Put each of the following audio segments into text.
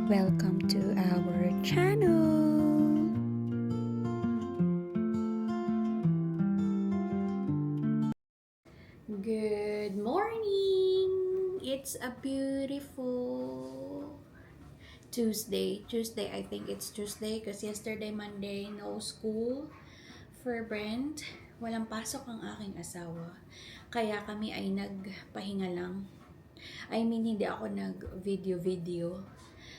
Welcome to our channel! Good morning! It's a beautiful Tuesday. I think it's Tuesday because yesterday, Monday, no school for Brent. Walang pasok ang aking asawa. Kaya kami ay nagpahinga lang. I mean, hindi ako nag-video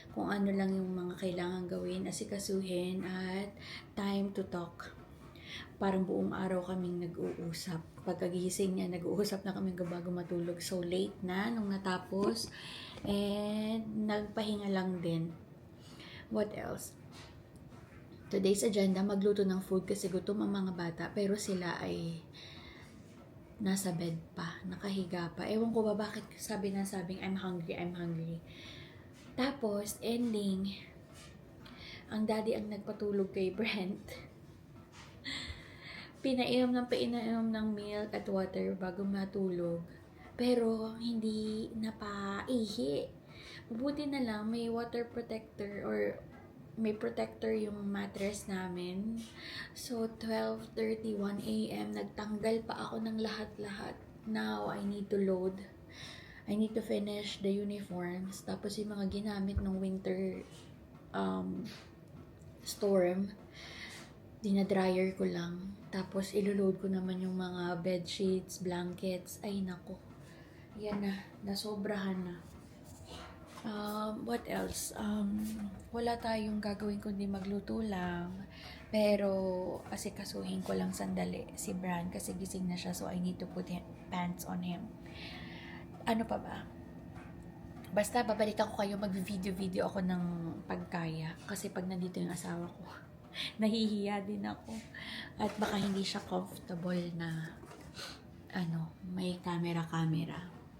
kung ano lang yung mga kailangan gawin, asikasuhin, at time to talk. Parang buong araw kaming nag-uusap. Pagkagising niya, nag-uusap na kami bago matulog. So, late na nung natapos. And, nagpahinga lang din. What else? Today's agenda, magluto ng food kasi gutom ang mga bata. Pero sila ay nasa bed pa, nakahiga pa. Ewan ko ba bakit sabing, I'm hungry. Tapos, ending, ang daddy ang nagpatulog kay Brent. Pinainom ng milk at water bago matulog. Pero, hindi napaihi. Mabuti na lang, may water protector or may protector yung mattress namin. So, 12:31 a.m. nagtanggal pa ako ng lahat-lahat. Now, I need to load. I need to finish the uniforms. Tapos yung mga ginamit ng winter storm, dinadryer ko lang. Tapos iloload ko naman yung mga bed sheets, blankets. Ay nako, yan na, nasobrahan na. What else? Wala tayong gagawin kundi magluto lang. Pero asikasuhin ko lang sandali si Bran kasi gising na siya, so I need to put pants on him. Ano pa ba? Basta babalikan ko kayo, mag-video ako ng pagkaya. Kasi pag nandito yung asawa ko, nahihiya din ako. At baka hindi siya comfortable na may camera.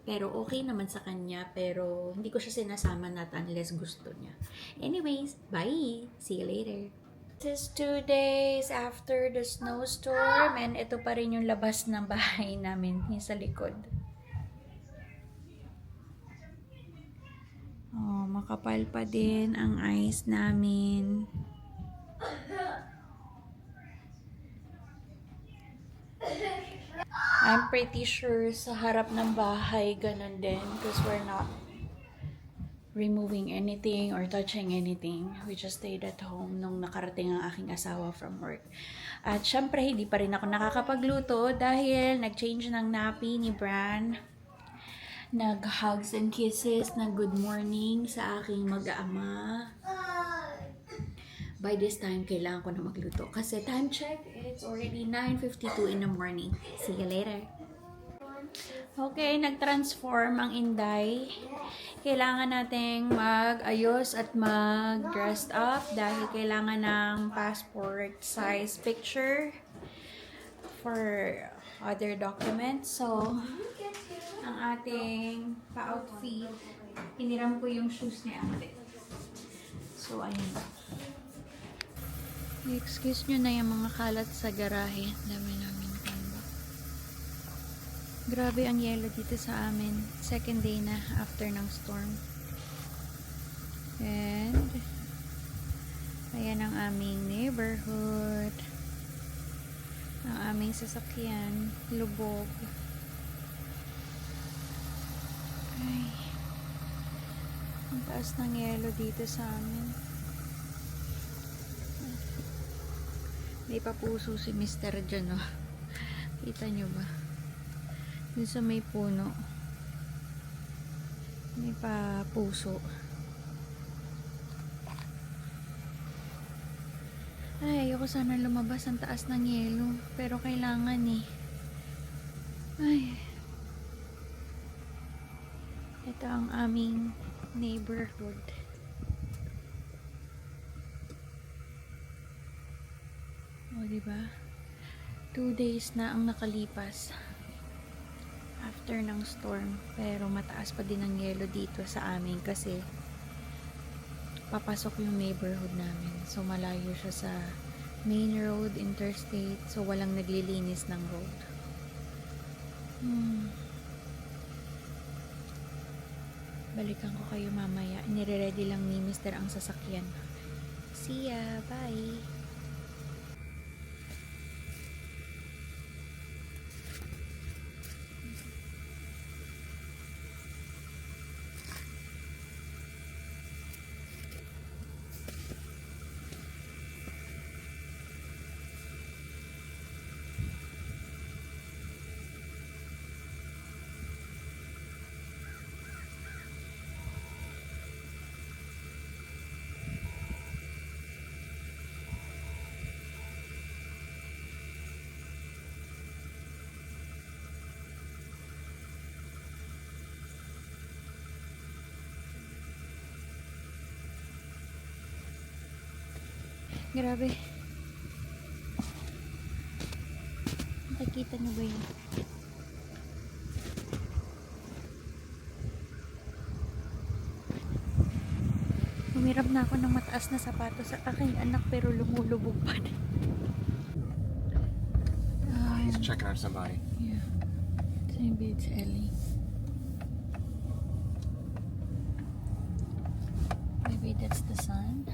Pero okay naman sa kanya, pero hindi ko siya sinasama not unless gusto niya. Anyways, bye! See you later! This is 2 days after the snowstorm and ito pa rin yung labas ng bahay namin, yung sa likod. Oh, makapal pa din ang ice namin. I'm pretty sure sa harap ng bahay ganun din because we're not removing anything or touching anything. We just stayed at home nung nakarating ang aking asawa from work. At syempre, hindi pa rin ako nakakapagluto dahil nag-change ng nappy ni Bran. Nag-hugs and kisses na good morning sa aking mag-ama. By this time, kailangan ko na magluto. Kasi time check, it's already 9:52 in the morning. See you later. Okay, nag-transform ang Inday. Kailangan nating mag-ayos at mag-dressed up dahil kailangan ng passport size picture for other documents. So, ang ating pa-outfit, hiniram ko yung shoes ni ate. So, ayun. Excuse nyo na yung mga kalat sa garahe. Dami namin tambak. Grabe ang yelo dito sa amin. Second day na after ng storm. And, ayan ang aming neighborhood. Ang aming sasakyan. Lubog. Ay. Ang taas ng yelo dito sa amin. May papuso si Mr. dyan, oh. Kita nyo ba? Dun sa may puno. May papuso. Ay, ayoko sana lumabas. Ang taas ng yelo. Pero kailangan eh. Ay. Ito ang aming neighborhood. O, diba? 2 days na ang nakalipas after ng storm. Pero mataas pa din ang yelo dito sa amin kasi papasok yung neighborhood namin. So, malayo siya sa main road, interstate. So, walang naglilinis ng road. Balikan ko kayo mamaya. Nire-ready lang ni Mr. ang sasakyan. See ya. Bye. Grabe. Nakikita niyo ba yun? Humirap na ako ng mataas na sapatos sa aking anak pero lumulubog pa din. He's checking on somebody. Yeah. Maybe it's Ellie. Maybe that's the sun.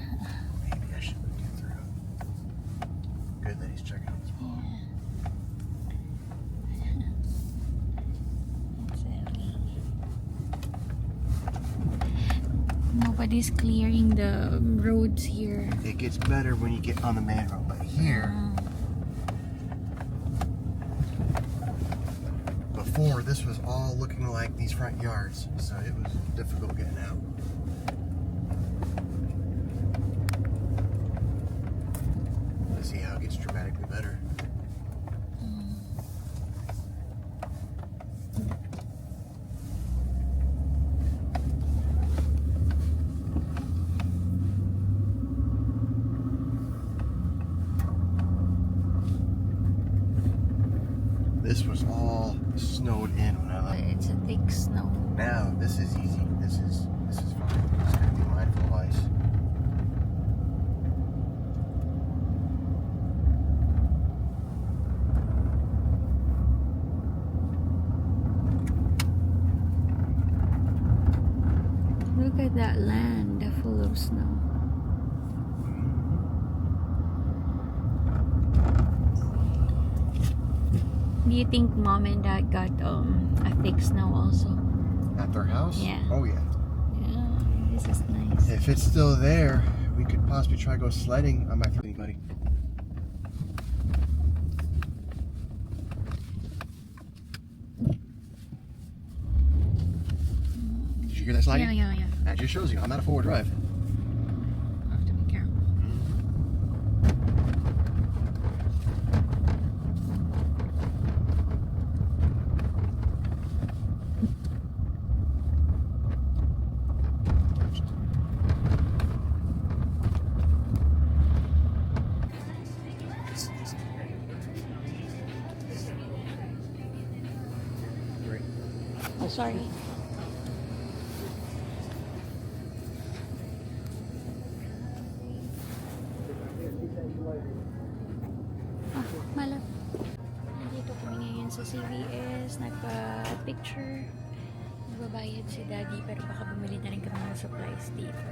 Maybe I should look it through. Good that he's checking on somebody. Yeah. It's Ellie. Nobody's clearing the roads here. It gets better when you get on the main road, but here, before, this was all looking like these front yards, so it was difficult getting out. Let's see how it gets dramatically better. This was all snowed in when I left. It's a thick snow. Now this is easy. This is fine. Just gotta be mindful of ice. Look at that land full of snow. Do you think mom and dad got a thick snow also? At their house? Yeah. Oh yeah. Yeah, this is nice. If it's still there, we could possibly try to go sledding. I might think anybody. Did you hear that sliding? Yeah. That just shows you I'm at a four-wheel drive. I have to be careful. Great. Oh, sorry. Malap. Nandito kami ngayon sa CVS. Nagpa-picture. Nagbabayad si daddy pero baka bumili na rin kami ng supplies dito.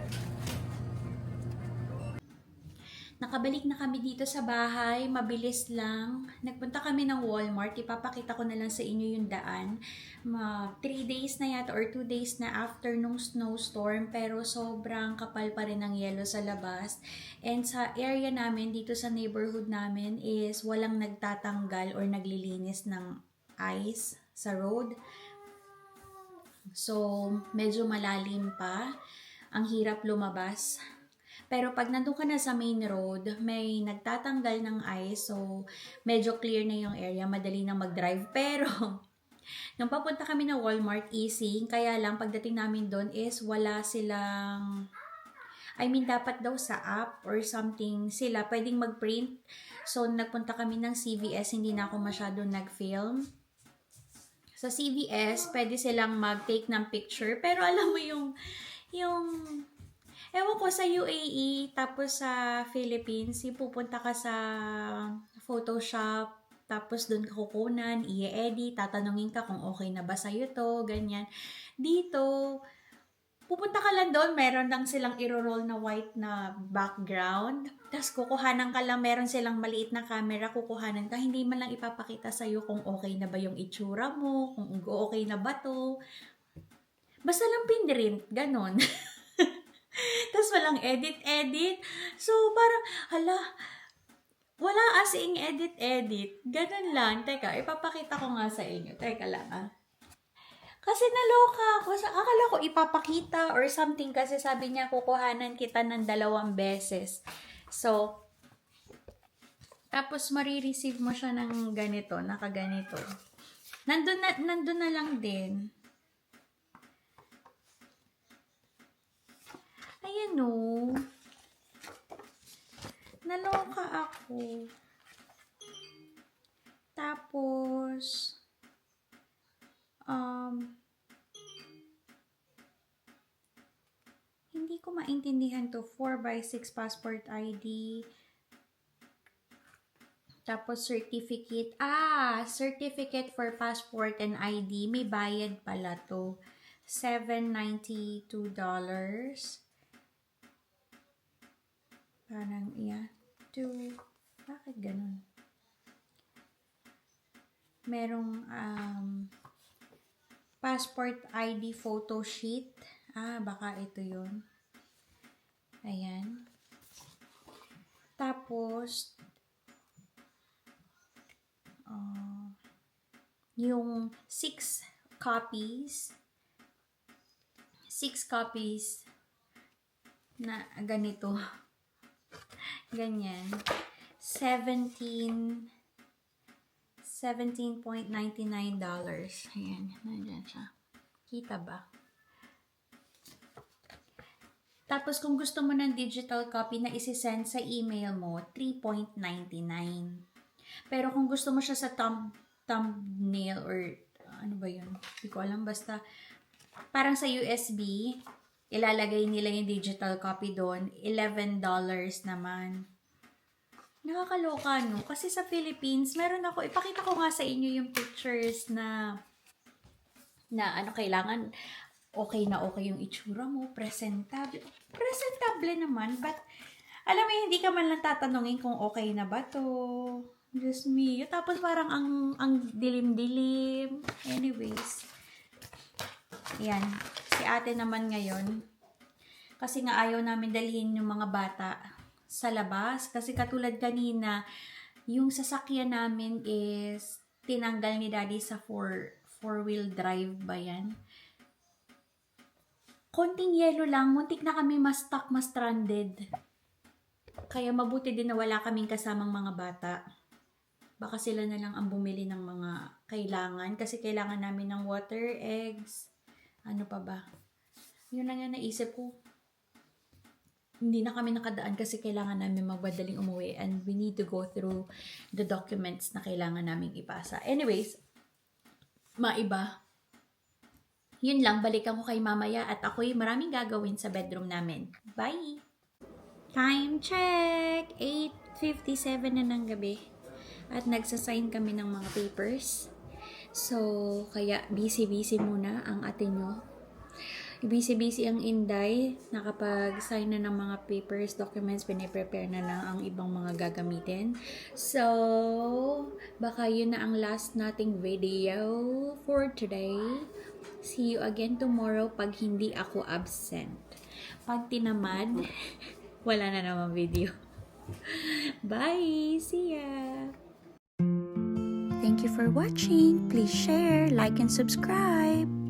Nakabalik na kami dito sa bahay, mabilis lang. Nagpunta kami ng Walmart, ipapakita ko na lang sa inyo yung daan. 3 days na yata or 2 days na after nung snowstorm, pero sobrang kapal pa rin ng yelo sa labas. And sa area namin, dito sa neighborhood namin is walang nagtatanggal or naglilinis ng ice sa road. So, medyo malalim pa. Ang hirap lumabas. Pero pag nandun ka na sa main road, may nagtatanggal ng ice. So, medyo clear na yung area. Madali na mag-drive. Pero, nung papunta kami ng Walmart, easy. Kaya lang, pagdating namin doon is wala silang... dapat daw sa app or something sila pwedeng mag-print. So, nagpunta kami ng CVS. Hindi na ako masyado nag-film. Sa CVS, pwede silang mag-take ng picture. Pero alam mo yung ewan ko sa UAE, tapos sa Philippines, pupunta ka sa Photoshop, tapos doon ka kukunan, i-edit, tatanungin ka kung okay na ba sa'yo to, ganyan. Dito, pupunta ka lang doon, meron lang silang iro-roll na white na background. Tapos kukuhanan ka lang, meron silang maliit na camera, kukuhanan ka. Hindi man lang ipapakita sa'yo kung okay na ba yung itsura mo, kung okay na ba to. Basta lang pinrint, ganon. Tapos walang edit-edit. So, parang, hala, wala asing edit-edit. Ganon lang. Teka, ipapakita ko nga sa inyo. Teka lang, Kasi naloka ako. Akala ko ipapakita or something kasi sabi niya kukuhanan kita ng 2 beses. So, tapos marireceive mo siya ng ganito, nakaganito. Nandun na lang din. Ayan o. Naloka ako. Tapos, hindi ko maintindihan to. 4x6 passport ID. Tapos certificate. Certificate for passport and ID. May bayad pala to. $792. Parang, bakit ganun? Merong, passport ID photo sheet. Baka ito yun. Ayan. Tapos, yung 6 copies na ganito. Ganyan. $17.99. Ayan, nandiyan siya. Kita ba? Tapos kung gusto mo ng digital copy na isi-send sa email mo, $3.99. Pero kung gusto mo siya sa thumbnail or ano ba yun? Hindi ko alam. Basta parang sa USB, ilalagay nila yung digital copy doon. $11 naman. Nakakaloka, no? Kasi sa Philippines, meron ako, ipakita ko nga sa inyo yung pictures na kailangan okay na okay yung itsura mo, presentable naman, but alam mo, hindi ka man lang tatanungin kung okay na ba to. Diyos me. Tapos parang ang dilim-dilim. Anyways. Yan. Si ate naman ngayon, kasi nga ayaw namin dalhin yung mga bata sa labas. Kasi katulad kanina, yung sasakyan namin is tinanggal ni daddy sa four-wheel drive ba yan? Konting yelo lang, muntik na kami ma-stuck, ma-stranded. Kaya mabuti din na wala kaming kasamang mga bata. Baka sila na lang ang bumili ng mga kailangan. Kasi kailangan namin ng water, eggs, ano pa ba? Yun lang yung naisip ko. Hindi na kami nakadaan kasi kailangan namin magbadaling umuwi and we need to go through the documents na kailangan namin ipasa. Anyways, maiba. Yun lang, balikan ko kay mamaya at ako'y maraming gagawin sa bedroom namin. Bye! Time check! 8:57 na ng gabi. At nagsasign kami ng mga papers. So, kaya busy-busy muna ang ate nyo. Busy-busy ang Inday. Nakapag-sign na ng mga papers, documents, piniprepare na lang ang ibang mga gagamitin. So, baka yun na ang last nating video for today. See you again tomorrow pag hindi ako absent. Pag tinamad, wala na naman video. Bye! See ya! Thank you for watching. Please share, like, and subscribe.